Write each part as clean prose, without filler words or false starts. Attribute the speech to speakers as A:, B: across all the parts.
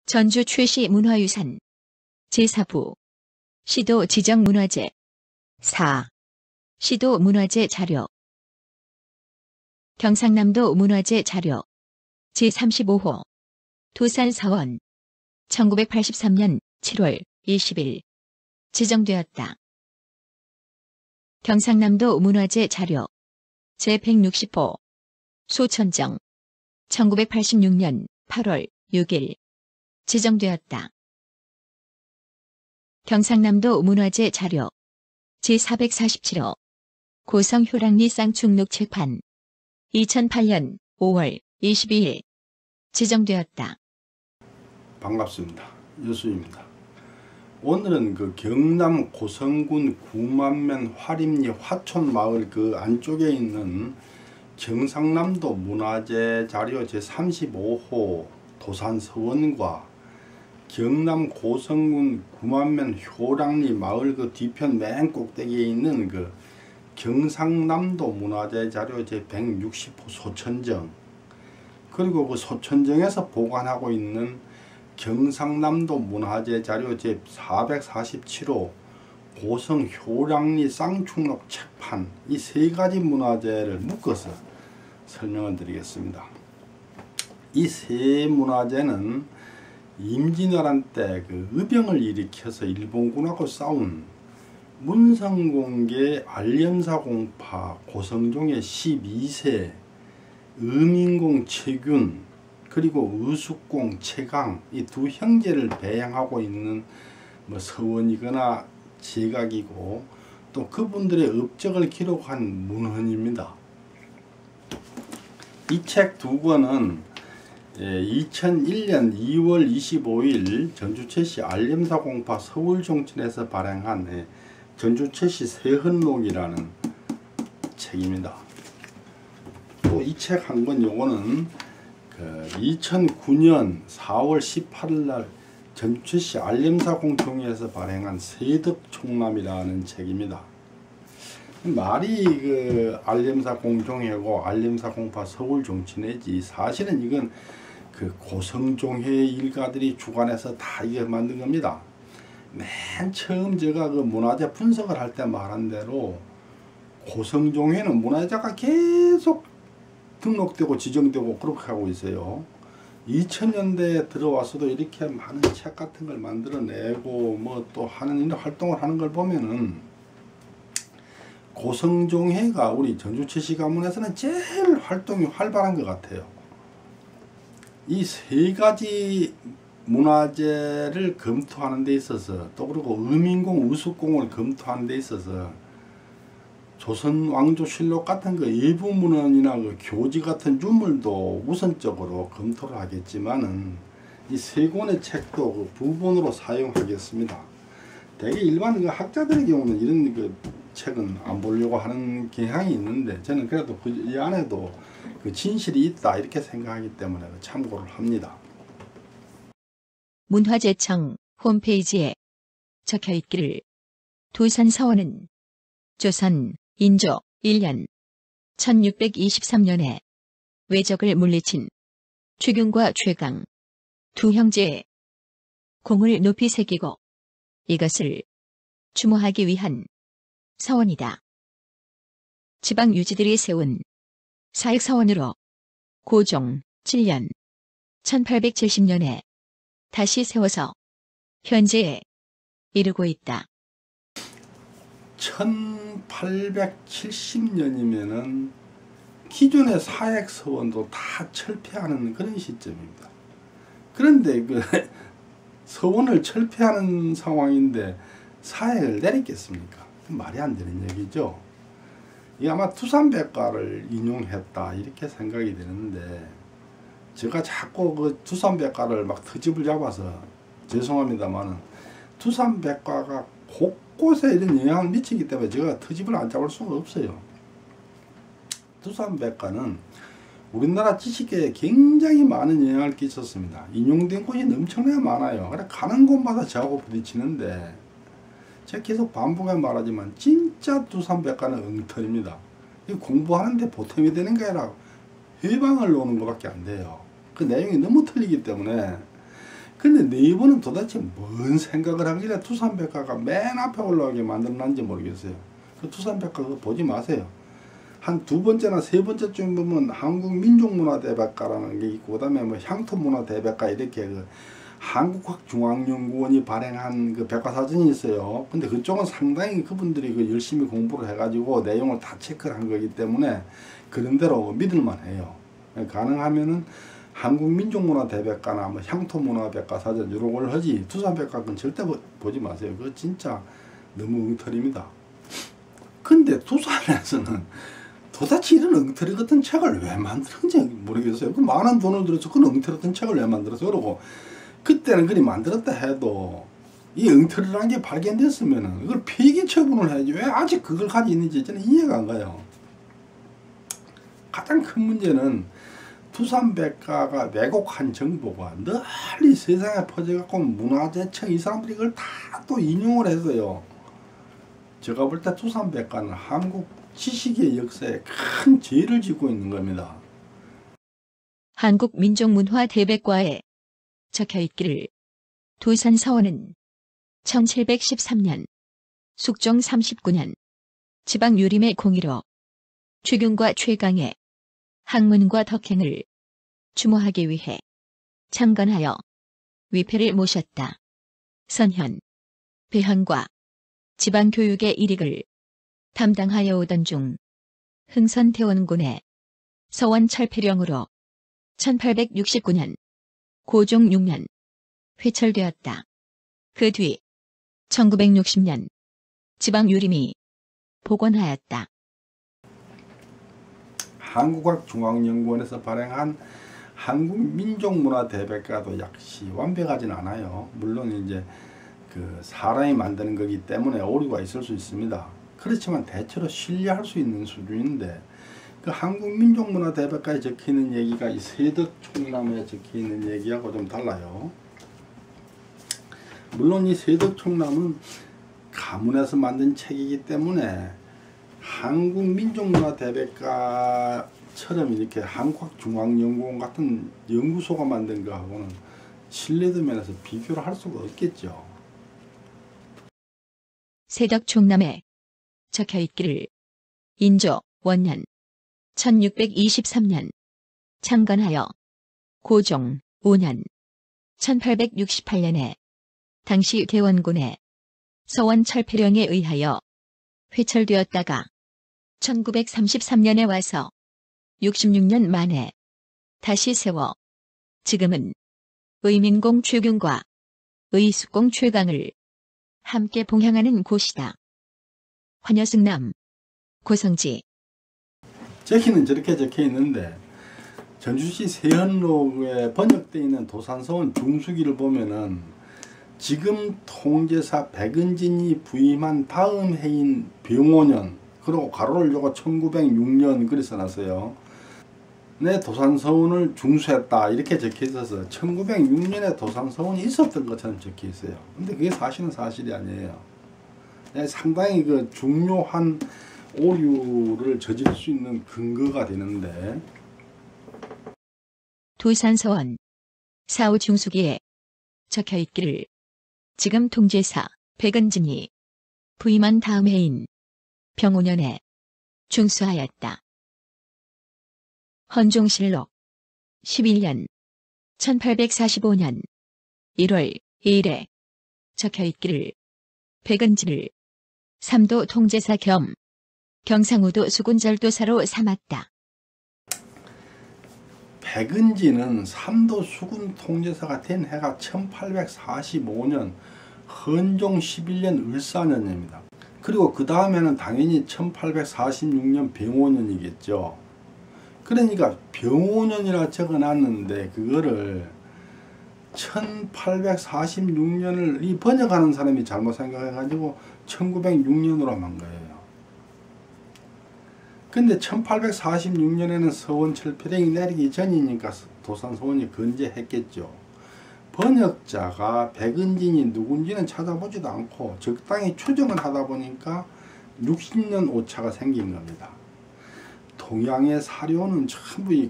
A: 전주 최씨 문화유산 제4부 시도 지정 문화재 4. 시도 문화재 자료 경상남도 문화재 자료 제35호 도산서원 1983년 7월 20일 지정되었다. 경상남도 문화재 자료 제160호 소천정 1986년 8월 6일 지정되었다. 경상남도 문화재 자료 제447호 고성 효랑리 쌍충록 책판 2008년 5월 22일 지정되었다.
B: 반갑습니다. 여수입니다. 오늘은 그 경남 고성군 구만면 화림리 화촌마을 그 안쪽에 있는 경상남도 문화재 자료 제35호 도산서원과 경남 고성군 구만면 효랑리 마을 그 뒤편 맨 꼭대기에 있는 그 경상남도 문화재 자료 제160호 소천정, 그리고 그 소천정에서 보관하고 있는 경상남도 문화재 자료 제447호 고성 효랑리 쌍충록 책판, 이 세 가지 문화재를 묶어서 설명을 드리겠습니다. 이 세 문화재는 임진왜란 때 그 의병을 일으켜서 일본군하고 싸운 문성공계 알렴사공파 고성종의 12세, 의민공 최균, 그리고 의숙공 최강, 이 두 형제를 배양하고 있는 뭐 서원이거나 제각이고, 또 그분들의 업적을 기록한 문헌입니다. 이 책 두 권은 2001년 2월 25일 전주최씨 알렴사공파 서울종친에서 발행한 전주최씨 세헌록이라는 책입니다. 또 이 책 한 권 요거는 2009년 4월 18일 날 전주최씨 알렴사공총회에서 발행한 세덕총남이라는 책입니다. 말이 그 알렴사공총회고 알렴사공파 서울종친회지, 사실은 이건 그 고성종회 일가들이 주관해서 다 이게 만든 겁니다. 맨 처음 제가 그 문화재 분석을 할 때 말한 대로 고성종회는 문화재가 계속 등록되고 지정되고 그렇게 하고 있어요. 2000년대에 들어와서도 이렇게 많은 책 같은 걸 만들어내고 뭐 또 하는 이런 활동을 하는 걸 보면은 고성종회가 우리 전주최씨 가문에서는 제일 활동이 활발한 것 같아요. 이 세 가지 문화재를 검토하는 데 있어서, 또 그리고 의민공, 의숙공을 검토하는 데 있어서 조선왕조실록 같은 그 일부 문헌이나 그 교지 같은 유물도 우선적으로 검토를 하겠지만은 이 세 권의 책도 그 부본으로 사용하겠습니다. 대개 일반 그 학자들의 경우는 이런 그 책은 안 보려고 하는 경향이 있는데, 저는 그래도 이 안에도 그 진실이 있다 이렇게 생각하기 때문에 참고를 합니다.
A: 문화재청 홈페이지에 적혀있기를 도산서원은 조선 인조 1년 1623년에 외적을 물리친 최균과 최강 두 형제의 공을 높이 새기고 이것을 추모하기 위한 서원이다. 지방 유지들이 세운 사익서원으로 고종 7년 1870년에 다시 세워서 현재에 이르고 있다.
B: 1870년이면은 기존의 사액서원도 다 철폐하는 그런 시점입니다. 그런데 그 서원을 철폐하는 상황인데 사액을 내리겠습니까? 말이 안 되는 얘기죠. 이 아마 투산백과를 인용했다 이렇게 생각이 되는데, 제가 자꾸 그 투산백과를 막 트집을 잡아서 죄송합니다만은 투산백과가 곳곳에 이런 영향을 미치기 때문에 제가 트집을 안 잡을 수가 없어요. 투산백과는 우리나라 지식계에 굉장히 많은 영향을 끼쳤습니다. 인용된 곳이 엄청나게 많아요. 그래 가는 곳마다 저하고 부딪히는데, 제가 계속 반복해 말하지만 진짜 투산백과는 엉터리입니다. 공부하는데 보탬이 되는 게 아니라 회방을 놓는 것밖에 안 돼요. 그 내용이 너무 틀리기 때문에 근데 네이버는 도대체 뭔 생각을 하길래 투산백과가 맨 앞에 올라가게 만들어놨는지 모르겠어요. 그 투산백과 그거 보지 마세요. 한 두 번째나 세 번째쯤 보면 한국민족문화대백과라는 게 있고, 그 다음에 뭐 향토문화대백과 이렇게 그 한국학중앙연구원이 발행한 그 백과사전이 있어요. 근데 그쪽은 상당히 그분들이 그 열심히 공부를 해가지고 내용을 다 체크를 한 거기 때문에 그런 대로 믿을만 해요. 가능하면은 한국민족문화대백과나 뭐 향토문화백과사전 이런 걸 하지, 투산백과 건 절대 보지 마세요. 그거 진짜 너무 엉터리입니다. 근데 투산에서는 도대체 이런 엉터리 같은 책을 왜 만들었는지 모르겠어요. 그 많은 돈을 들여서 그런 엉터리 같은 책을 왜 만들었어? 그러고 그때는 그리 만들었다 해도 이 엉터리라는 게 발견됐으면은 이걸 폐기 처분을 해야지 왜 아직 그걸 가지고 있는지 저는 이해가 안 가요. 가장 큰 문제는 투산백과가 왜곡한 정보가 널리 세상에 퍼져갖고 문화재청 이 사람들이 이걸 다 또 인용을 해서요. 제가 볼 때 투산백과는 한국 지식의 역사에 큰 죄를 짓고 있는 겁니다.
A: 한국민족문화대백과에 적혀있기를 도산서원은 1713년 숙종 39년 지방유림의 공의로 최균과 최강의 학문과 덕행을 추모하기 위해 창건하여 위패를 모셨다. 선현, 배헌과 지방교육의 일익을 담당하여 오던 중 흥선태원군의 서원철폐령으로 1869년 고종 6년 회철되었다. 그 뒤 1960년 지방유림이 복원하였다.
B: 한국학중앙연구원에서 발행한 한국민족문화대백과도 역시 완벽하진 않아요. 물론 이제 그 사람이 만드는 거기 때문에 오류가 있을 수 있습니다. 그렇지만 대체로 신뢰할 수 있는 수준인데, 그 한국민족문화대백과에 적혀있는 얘기가 이 세덕총남에 적혀있는 얘기하고 좀 달라요. 물론 이 세덕총남은 가문에서 만든 책이기 때문에 한국민족문화대백과처럼 이렇게 한국학중앙연구원 같은 연구소가 만든 거하고는 신뢰도 면에서 비교를 할 수가 없겠죠.
A: 세덕총남에 적혀있기를 인조 원년 1623년 창건하여 고종 5년 1868년에 당시 대원군의 서원철폐령에 의하여 회철되었다가 1933년에 와서 66년 만에 다시 세워 지금은 의민공 최균과 의숙공 최강을 함께 봉양하는 곳이다. 환여승남 고성지.
B: 저기는 저렇게 적혀 있는데 전주시 세현로에 번역되어 있는 도산서원 중수기를 보면은 지금 통제사 백은진이 부임한 다음 해인 병오년, 그리고 가로를 열고 1906년 그리 써놨어요. 내 도산서원을 중수했다 이렇게 적혀 있어서 1906년에 도산서원이 있었던 것처럼 적혀 있어요. 근데 그게 사실은 사실이 아니에요. 상당히 그 중요한 오류를 저질 수 있는 근거가 되는데,
A: 도산서원 사후 중수기에 적혀있기를 지금 통제사 백은진이 부임한 다음 해인 병오년에 중수하였다. 헌종실록 11년 1845년 1월 2일에 적혀있기를 백은진을 삼도 통제사 겸 경상우도 수군절도사로 삼았다.
B: 백은진은 삼도 수군 통제사가 된 해가 1845년 헌종 11년 을사년입니다. 그리고 그 다음에는 당연히 1846년 병오년이겠죠. 그러니까 병오년이라 적어놨는데 그거를 1846년을 이 번역하는 사람이 잘못 생각해가지고 1906년으로 한 거예요. 근데 1846년에는 서원철폐령이 내리기 전이니까 도산서원이 건재했겠죠. 번역자가 백은진이 누군지는 찾아보지도 않고 적당히 추정을 하다 보니까 60년 오차가 생긴 겁니다. 동양의 사료는 전부 이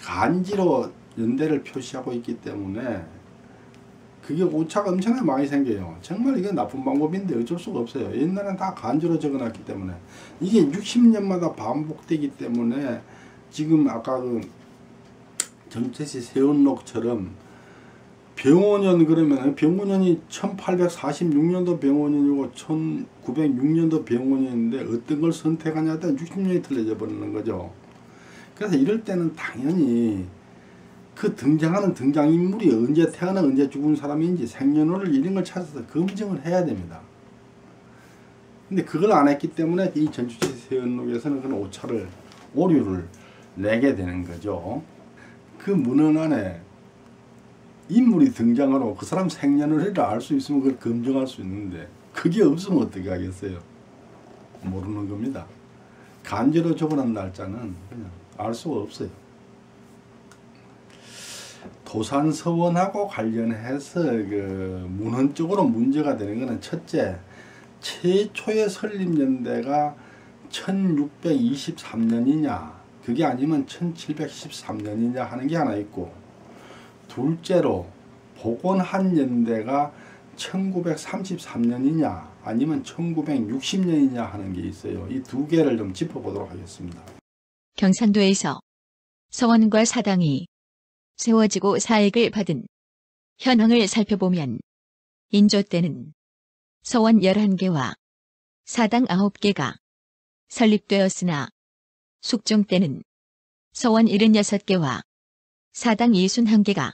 B: 간지로 연대를 표시하고 있기 때문에 그게 오차가 엄청나게 많이 생겨요. 정말 이건 나쁜 방법인데 어쩔 수가 없어요. 옛날엔 다 간주로 적어놨기 때문에 이게 60년마다 반복되기 때문에 지금 아까 그 전체시 세운록처럼 병원년 그러면 병원년이 1846년도 병원년이고 1906년도 병원년인데 어떤 걸 선택하냐에 따라 60년이 틀려져 버리는 거죠. 그래서 이럴 때는 당연히 그 등장하는 등장인물이 언제 태어나 언제 죽은 사람인지 생년월일 이런 걸 찾아서 검증을 해야 됩니다. 근데 그걸 안 했기 때문에 이 전주시 세운록에서는 그런 오류를 내게 되는 거죠. 그 문헌 안에 인물이 등장하고 그 사람 생년월일을 알 수 있으면 그걸 검증할 수 있는데 그게 없으면 어떻게 하겠어요? 모르는 겁니다. 간제로 적어놓은 날짜는 그냥 알 수가 없어요. 도산서원하고 관련해서 그 문헌적으로 문제가 되는 것은 첫째, 최초의 설립연대가 1623년이냐 그게 아니면 1713년이냐 하는 게 하나 있고, 둘째로 복원한 연대가 1933년이냐 아니면 1960년이냐 하는 게 있어요. 이 두 개를 좀 짚어보도록 하겠습니다.
A: 경산도에서 서원과 사당이 세워지고 사액을 받은 현황을 살펴보면 인조 때는 서원 11개와 사당 9개가 설립되었으나 숙종 때는 서원 76개와 사당 61개가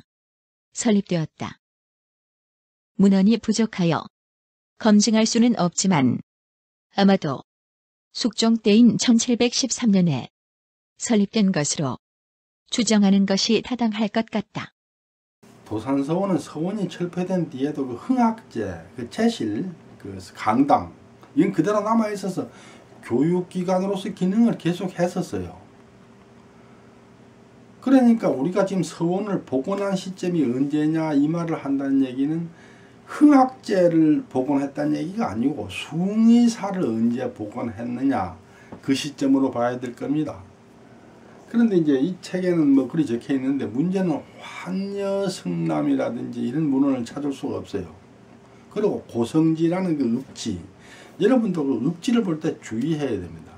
A: 설립되었다. 문헌이 부족하여 검증할 수는 없지만 아마도 숙종 때인 1713년에 설립된 것으로 추정하는 것이 타당할 것 같다.
B: 도산서원은 서원이 철폐된 뒤에도 그 흥학제, 그 제실, 그 강당 이건 그대로 남아 있어서 교육기관으로서 기능을 계속 했었어요. 그러니까 우리가 지금 서원을 복원한 시점이 언제냐 이 말을 한다는 얘기는 흥학제를 복원했다는 얘기가 아니고 숭의사를 언제 복원했느냐 그 시점으로 봐야 될 겁니다. 그런데 이제 이 책에는 뭐 그리 적혀 있는데 문제는 환여성남이라든지 이런 문헌을 찾을 수가 없어요. 그리고 고성지라는 그 읍지, 여러분도 그 읍지를 볼 때 주의해야 됩니다.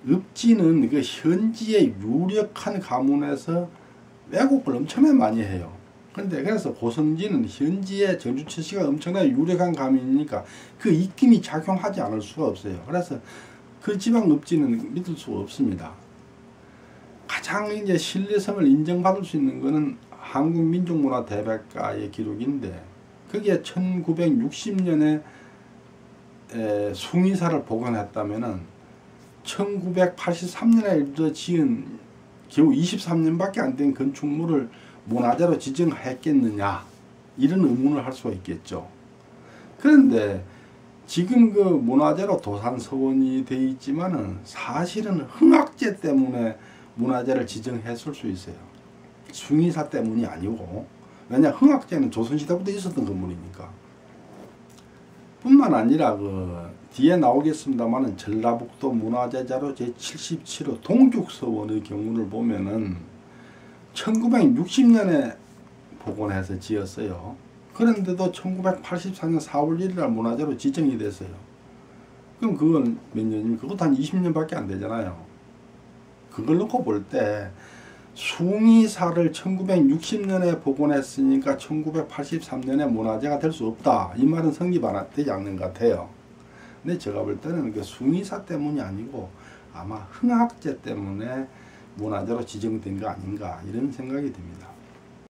B: 읍지는 그 현지의 유력한 가문에서 왜곡을 엄청나게 많이 해요. 근데 그래서 고성지는 현지의 전주철씨가 엄청나게 유력한 가문이니까 그 입김이 작용하지 않을 수가 없어요. 그래서 그 지방 읍지는 믿을 수가 없습니다. 가장 이제 신뢰성을 인정받을 수 있는 것은 한국민족문화대백과의 기록인데 그게 1960년에 숭의사를 복원했다면은 1983년에 지은 겨우 23년밖에 안 된 건축물을 문화재로 지정했겠느냐 이런 의문을 할 수가 있겠죠. 그런데 지금 그 문화재로 도산서원이 되어 있지만은 사실은 흥학제 때문에 문화재를 지정했을 수 있어요. 숭의사 때문이 아니고, 왜냐 흥학제는 조선시대부터 있었던 건물이니까. 뿐만 아니라 그 뒤에 나오겠습니다만은 전라북도 문화재자료 제77호 동죽서원의 경우를 보면은 1960년에 복원해서 지었어요. 그런데도 1984년 4월 1일 문화재로 지정이 됐어요. 그럼 그건 몇 년이면 그것도 한 20년밖에 안 되잖아요. 그걸 놓고 볼 때 숭의사를 1960년에 복원했으니까 1983년에 문화재가 될 수 없다. 이 말은 성립되지 않는 것 같아요. 근데 제가 볼 때는 그 숭의사 때문이 아니고 아마 흥학제 때문에 문화재로 지정된 거 아닌가 이런 생각이 듭니다.